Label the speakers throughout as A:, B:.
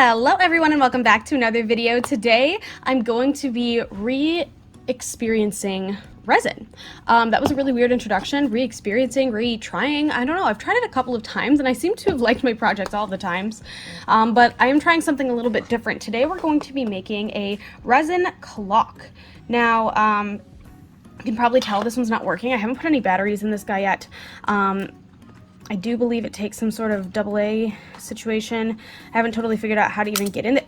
A: Hello everyone and welcome back to another video. Today I'm going to be re-experiencing resin. That was a really weird introduction. Re-experiencing, re-trying. I don't know. I've tried it a couple of times and I seem to have liked my projects all the times. But I am trying something a little bit different. Today we're going to be making a resin clock. Now, you can probably tell this one's not working. I haven't put any batteries in this guy yet. I do believe it takes some sort of AA situation. I haven't totally figured out how to even get in it.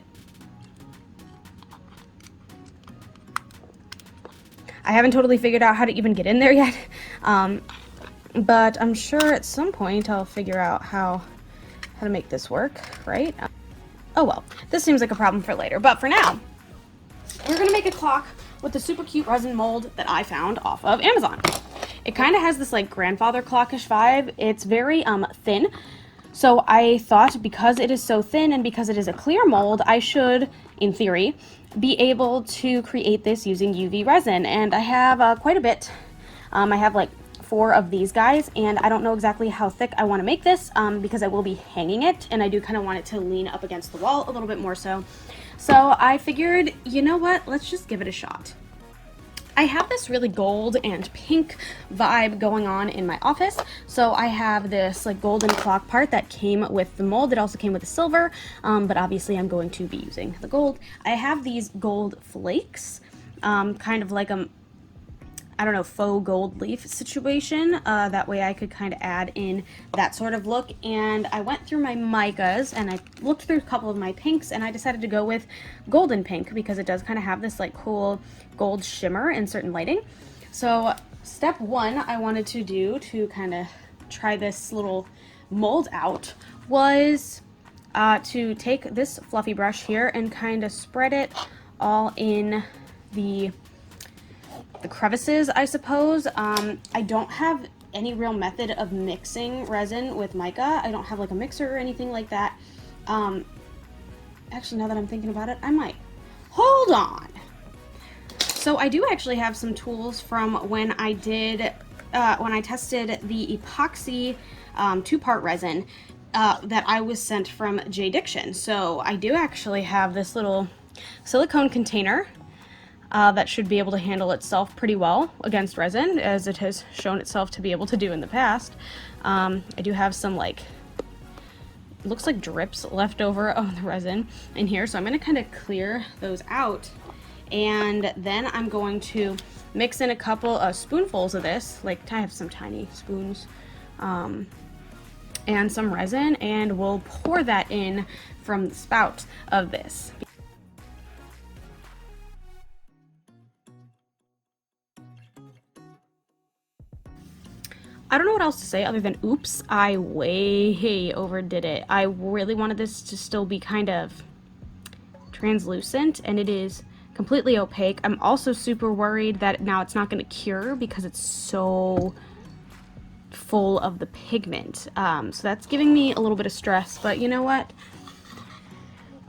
A: I haven't totally figured out how to even get in there yet. But I'm sure at some point I'll figure out how to make this work, right? Oh well, this seems like a problem for later. But for now, we're gonna make a clock with the super cute resin mold that I found off of Amazon. It kind of has this like grandfather clockish vibe. It's very thin. So I thought because it is so thin and because it is a clear mold, I should, in theory, be able to create this using UV resin. And I have quite a bit. I have like 4 of these guys, and I don't know exactly how thick I want to make this because I will be hanging it, and I do kind of want it to lean up against the wall a little bit more so. So I figured, you know what, let's just give it a shot. I have this really gold and pink vibe going on in my office. So I have this like golden clock part that came with the mold. It also came with the silver, but obviously I'm going to be using the gold. I have these gold flakes, kind of like a, I don't know, faux gold leaf situation. That way I could kind of add in that sort of look. And I went through my micas and I looked through a couple of my pinks, and I decided to go with golden pink because it does kind of have this like cool gold shimmer in certain lighting. So step 1 I wanted to do to kind of try this little mold out was to take this fluffy brush here and kind of spread it all in the crevices, I suppose. I don't have any real method of mixing resin with mica. I don't have like a mixer or anything like that. Actually, now that I'm thinking about it, I might. Hold on. So I do actually have some tools from when I did, when I tested the epoxy 2-part resin that I was sent from J Diction. So I do actually have this little silicone container that should be able to handle itself pretty well against resin, as it has shown itself to be able to do in the past. I do have some like, looks like drips left over of the resin in here, so I'm going to kind of clear those out, and then I'm going to mix in a couple of spoonfuls of this, like I have some tiny spoons, and some resin, and we'll pour that in from the spout of this. I don't know what else to say other than oops, I way overdid it. I really wanted this to still be kind of translucent, and it is completely opaque. I'm also super worried that now it's not going to cure because it's so full of the pigment. So that's giving me a little bit of stress, but you know what?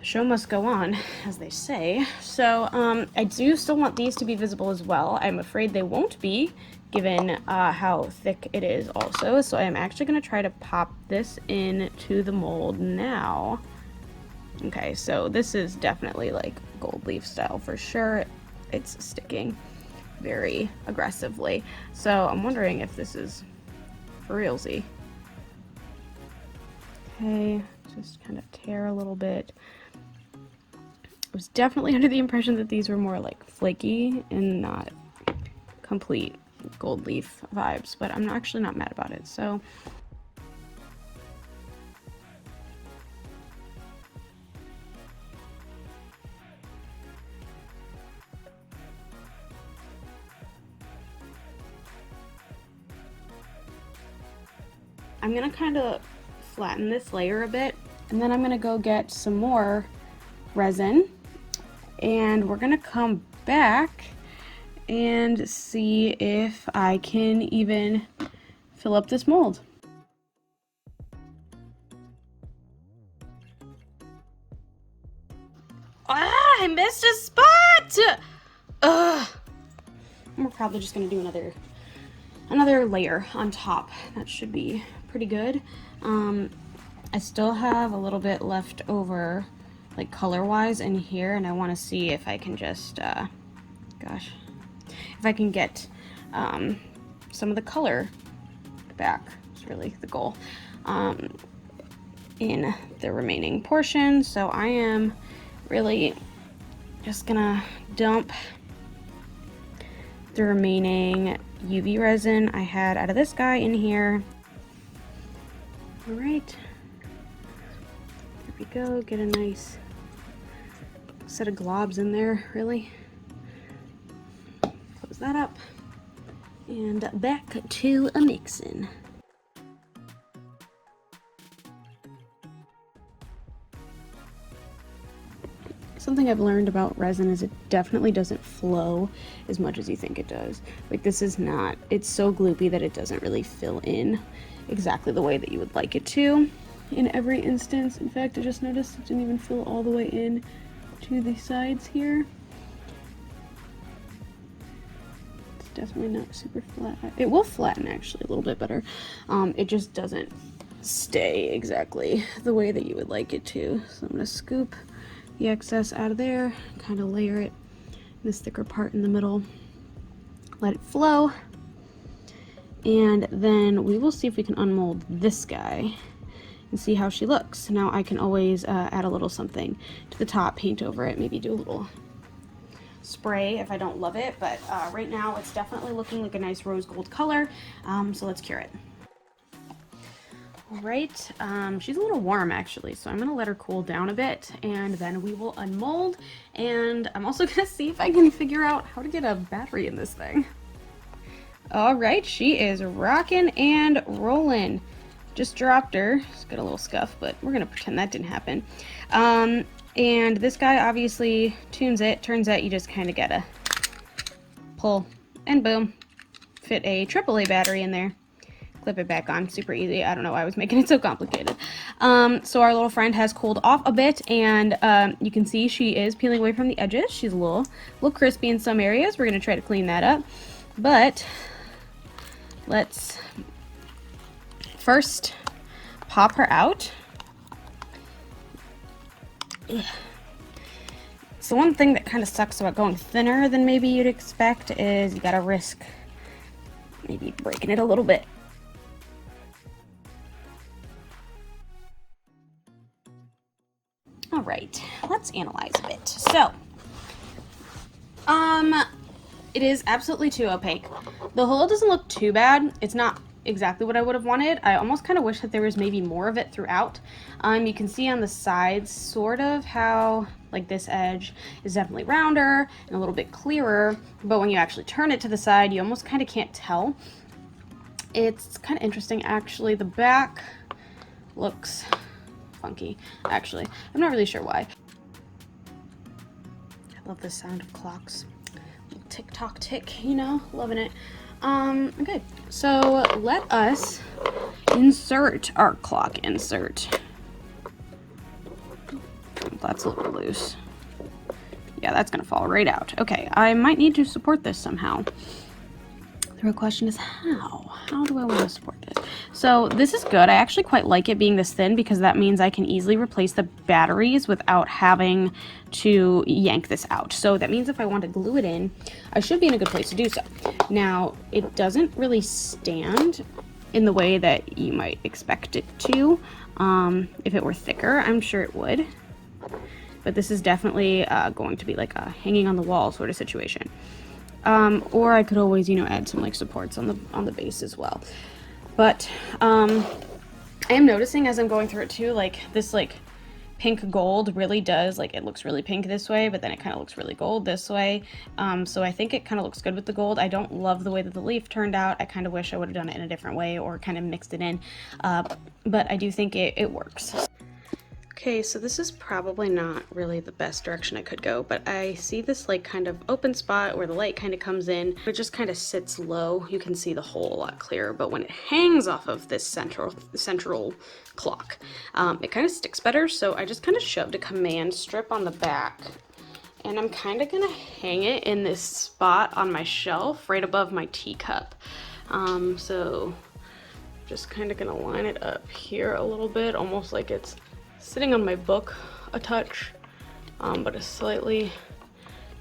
A: The show must go on, as they say. So I do still want these to be visible as well. I'm afraid they won't be, given how thick it is also. So I'm actually going to try to pop this into the mold now. Okay, so this is definitely like gold leaf style for sure. It's sticking very aggressively. So I'm wondering if this is for realsy. Okay, just kind of tear a little bit. I was definitely under the impression that these were more like flaky and not complete gold leaf vibes, but I'm actually not mad about it. So I'm gonna kind of flatten this layer a bit, and then I'm gonna go get some more resin, and we're gonna come back and see if I can even fill up this mold. Ah, I missed a spot! Ugh. We're probably just gonna do another layer on top. That should be pretty good. I still have a little bit left over like color-wise in here, and I want to see if I can just, gosh, if I can get some of the color back. It's really the goal in the remaining portion. So I am really just gonna dump the remaining UV resin I had out of this guy in here. All right, there we go. Get a nice set of globs in there, really. Close that up and back to a mixin'. Something I've learned about resin is it definitely doesn't flow as much as you think it does. Like, this is not, it's so gloopy that it doesn't really fill in exactly the way that you would like it to in every instance. In fact, I just noticed it didn't even fill all the way in to the sides here. It's definitely not super flat. It will flatten actually a little bit better. It just doesn't stay exactly the way that you would like it to. So I'm gonna scoop the excess out of there, kind of layer it in this thicker part in the middle, let it flow, and then we will see if we can unmold this guy and see how she looks. Now I can always add a little something to the top, paint over it, maybe do a little spray if I don't love it, but right now it's definitely looking like a nice rose gold color, so let's cure it. All right, she's a little warm actually, so I'm gonna let her cool down a bit and then we will unmold, and I'm also gonna see if I can figure out how to get a battery in this thing. All right, she is rocking and rolling. Just dropped her. Just got a little scuff, but we're gonna pretend that didn't happen. And this guy obviously tunes it. Turns out you just kind of gotta pull and boom, fit a AAA battery in there. Clip it back on, super easy. I don't know why I was making it so complicated. So our little friend has cooled off a bit, and you can see she is peeling away from the edges. She's a little crispy in some areas. We're gonna try to clean that up, but let's first pop her out. Ugh. So one thing that kind of sucks about going thinner than maybe you'd expect is you gotta risk maybe breaking it a little bit. All right, let's analyze a bit. So, it is absolutely too opaque. The hole doesn't look too bad. It's not exactly what I would have wanted. I almost kind of wish that there was maybe more of it throughout. You can see on the sides sort of how, like, this edge is definitely rounder and a little bit clearer, but when you actually turn it to the side, you almost kind of can't tell. It's kind of interesting, actually. The back looks funky, actually. I'm not really sure why. I love the sound of clocks. Little tick tock tick, you know, loving it. Okay, so let us insert our clock insert. That's a little loose. Yeah, that's gonna fall right out. Okay, I might need to support this somehow. The real question is how? How do I want to support this? So this is good. I actually quite like it being this thin because that means I can easily replace the batteries without having to yank this out. So that means if I want to glue it in, I should be in a good place to do so. Now, it doesn't really stand in the way that you might expect it to. If it were thicker, I'm sure it would. But this is definitely going to be like a hanging on the wall sort of situation. Or I could always, you know, add some like supports on the base as well. But I am noticing as I'm going through it too, like this like pink gold really does, like, it looks really pink this way, but then it kind of looks really gold this way. So I think it kind of looks good with the gold. I don't love the way that the leaf turned out. I kind of wish I would have done it in a different way or kind of mixed it in. But I do think it works. Okay, so this is probably not really the best direction I could go, but I see this like kind of open spot where the light kind of comes in. It just kind of sits low. You can see the hole a lot clearer, but when it hangs off of this central clock, it kind of sticks better. So I just kind of shoved a command strip on the back, and I'm kind of gonna hang it in this spot on my shelf right above my teacup. So just kind of gonna line it up here a little bit, almost like it's sitting on my book a touch. but a slightly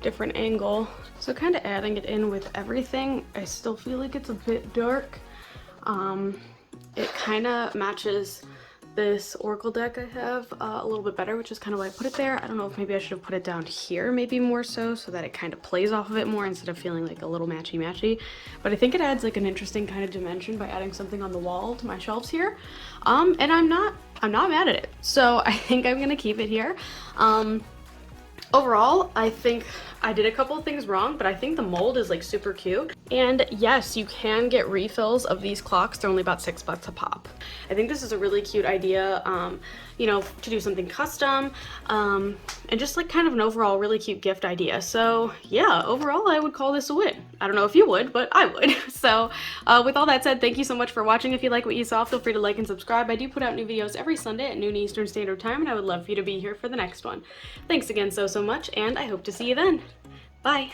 A: different angle. So kind of adding it in with everything, I still feel like it's a bit dark. It kind of matches this Oracle deck I have a little bit better, which is kind of why I put it there. I don't know if maybe I should have put it down here maybe more so that it kind of plays off of it more instead of feeling like a little matchy-matchy. But I think it adds like an interesting kind of dimension by adding something on the wall to my shelves here. And I'm not mad at it. So I think I'm gonna keep it here. Overall, I think I did a couple of things wrong, but I think the mold is like super cute. And yes, you can get refills of these clocks. They're only about $6 a pop. I think this is a really cute idea, you know, to do something custom, and just like kind of an overall really cute gift idea. So yeah, overall I would call this a win. I don't know if you would, but I would. So with all that said, thank you so much for watching. If you like what you saw, feel free to like and subscribe. I do put out new videos every Sunday at noon Eastern Standard Time, and I would love for you to be here for the next one. Thanks again so much, and I hope to see you then. Bye.